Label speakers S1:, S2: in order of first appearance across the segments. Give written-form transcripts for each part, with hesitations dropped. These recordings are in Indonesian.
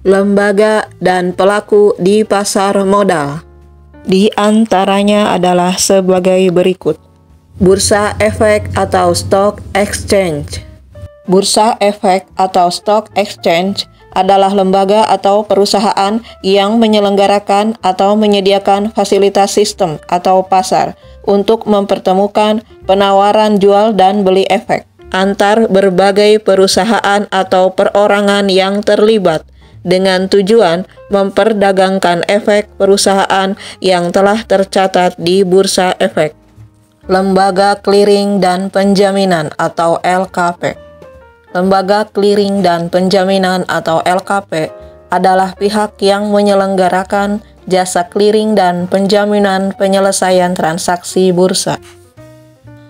S1: lembaga, dan pelaku di pasar modal. Di antaranya adalah sebagai berikut. Bursa Efek atau Stock Exchange. Bursa Efek atau Stock Exchange adalah lembaga atau perusahaan yang menyelenggarakan atau menyediakan fasilitas sistem atau pasar untuk mempertemukan penawaran jual dan beli efek antar berbagai perusahaan atau perorangan yang terlibat dengan tujuan memperdagangkan efek perusahaan yang telah tercatat di Bursa Efek. Lembaga Clearing dan Penjaminan atau LKP. Lembaga Clearing dan Penjaminan atau LKP adalah pihak yang menyelenggarakan jasa clearing dan penjaminan penyelesaian transaksi bursa.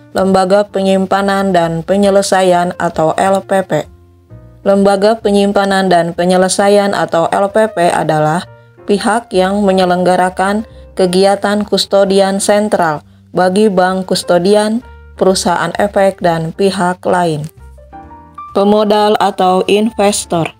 S1: Lembaga Penyimpanan dan Penyelesaian atau LPP. Lembaga Penyimpanan dan Penyelesaian atau LPP adalah pihak yang menyelenggarakan kegiatan kustodian sentral bagi bank kustodian, perusahaan efek, dan pihak lain. Pemodal atau investor.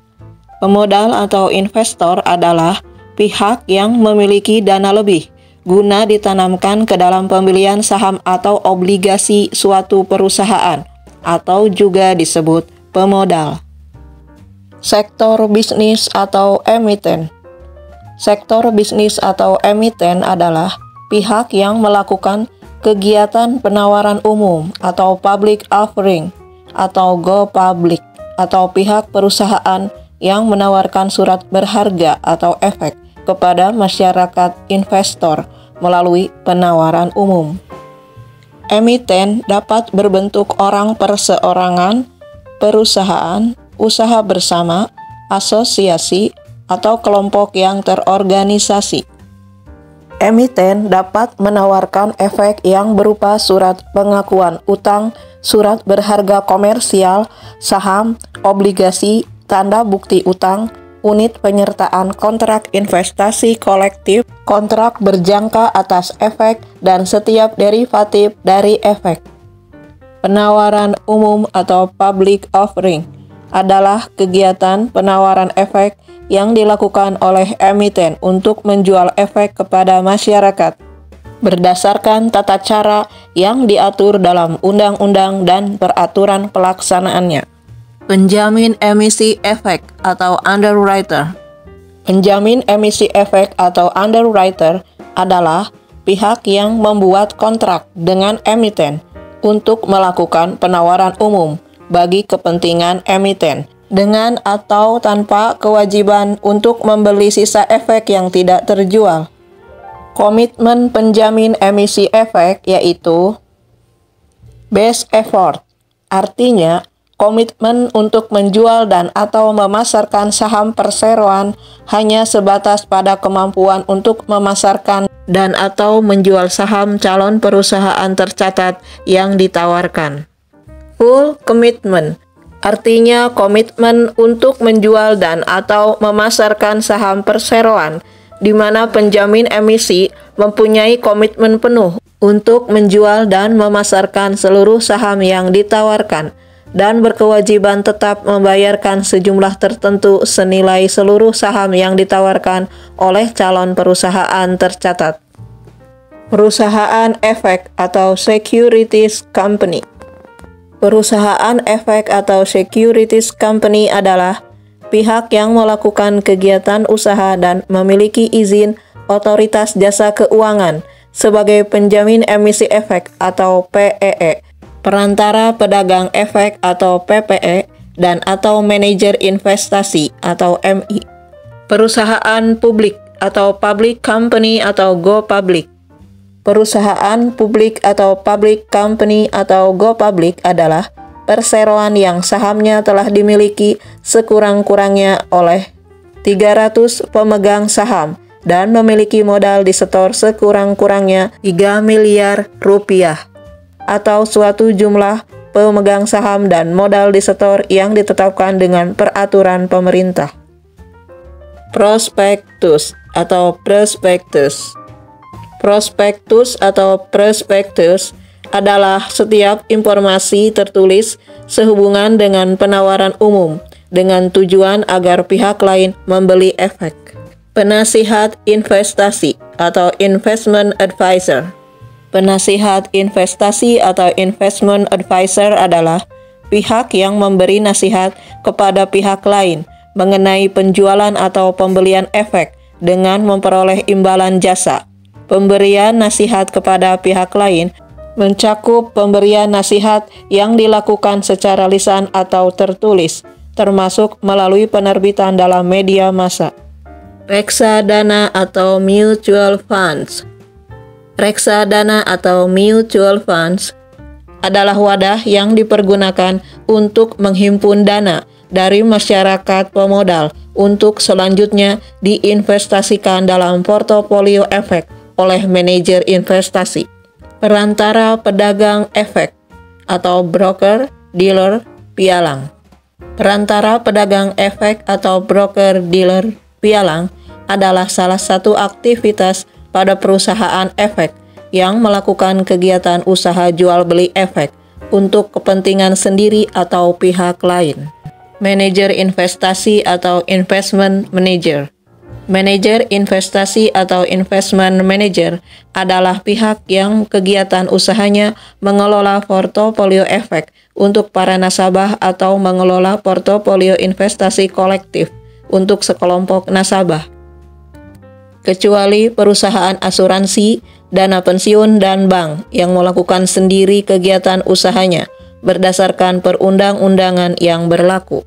S1: Pemodal atau investor adalah pihak yang memiliki dana lebih guna ditanamkan ke dalam pembelian saham atau obligasi suatu perusahaan atau juga disebut pemodal. Sektor bisnis atau emiten. Sektor bisnis atau emiten adalah pihak yang melakukan kegiatan penawaran umum atau public offering atau go public, atau pihak perusahaan yang menawarkan surat berharga atau efek kepada masyarakat investor melalui penawaran umum. Emiten dapat berbentuk orang perseorangan, perusahaan, usaha bersama, asosiasi, atau kelompok yang terorganisasi. Emiten dapat menawarkan efek yang berupa surat pengakuan utang, surat berharga komersial, saham, obligasi, tanda bukti utang, unit penyertaan kontrak investasi kolektif, kontrak berjangka atas efek, dan setiap derivatif dari efek. Penawaran umum atau public offering adalah kegiatan penawaran efek yang dilakukan oleh emiten untuk menjual efek kepada masyarakat berdasarkan tata cara yang diatur dalam undang-undang dan peraturan pelaksanaannya. Penjamin emisi efek atau underwriter. Penjamin emisi efek atau underwriter adalah pihak yang membuat kontrak dengan emiten untuk melakukan penawaran umum bagi kepentingan emiten dengan atau tanpa kewajiban untuk membeli sisa efek yang tidak terjual. Komitmen penjamin emisi efek yaitu best effort, artinya komitmen untuk menjual dan atau memasarkan saham perseroan hanya sebatas pada kemampuan untuk memasarkan dan atau menjual saham calon perusahaan tercatat yang ditawarkan. Full commitment, artinya komitmen untuk menjual dan atau memasarkan saham perseroan, di mana penjamin emisi mempunyai komitmen penuh untuk menjual dan memasarkan seluruh saham yang ditawarkan, dan berkewajiban tetap membayarkan sejumlah tertentu senilai seluruh saham yang ditawarkan oleh calon perusahaan tercatat. Perusahaan efek atau securities company. Perusahaan efek atau securities company adalah pihak yang melakukan kegiatan usaha dan memiliki izin otoritas jasa keuangan sebagai penjamin emisi efek atau PEE, perantara pedagang efek atau PPE, dan atau manajer investasi atau MI. Perusahaan publik atau public company atau go public. Perusahaan publik atau public company atau go public adalah perseroan yang sahamnya telah dimiliki sekurang-kurangnya oleh 300 pemegang saham dan memiliki modal disetor sekurang-kurangnya 3 miliar rupiah atau suatu jumlah pemegang saham dan modal disetor yang ditetapkan dengan peraturan pemerintah. Prospektus atau prospektus. Prospektus atau prospektus adalah setiap informasi tertulis sehubungan dengan penawaran umum dengan tujuan agar pihak lain membeli efek. Penasihat investasi atau investment advisor. Penasihat investasi atau investment advisor adalah pihak yang memberi nasihat kepada pihak lain mengenai penjualan atau pembelian efek dengan memperoleh imbalan jasa. Pemberian nasihat kepada pihak lain mencakup pemberian nasihat yang dilakukan secara lisan atau tertulis, termasuk melalui penerbitan dalam media massa. Reksadana atau mutual funds. Reksadana atau mutual funds adalah wadah yang dipergunakan untuk menghimpun dana dari masyarakat pemodal untuk selanjutnya diinvestasikan dalam portofolio efek oleh manajer investasi. Perantara pedagang efek atau broker, dealer, pialang. Perantara pedagang efek atau broker, dealer, pialang adalah salah satu aktivitas pada perusahaan efek yang melakukan kegiatan usaha jual beli efek untuk kepentingan sendiri atau pihak lain. Manajer investasi atau investment manager. Manajer investasi atau investment manager adalah pihak yang kegiatan usahanya mengelola portofolio efek untuk para nasabah atau mengelola portofolio investasi kolektif untuk sekelompok nasabah. Kecuali perusahaan asuransi, dana pensiun, dan bank yang melakukan sendiri kegiatan usahanya berdasarkan perundang-undangan yang berlaku.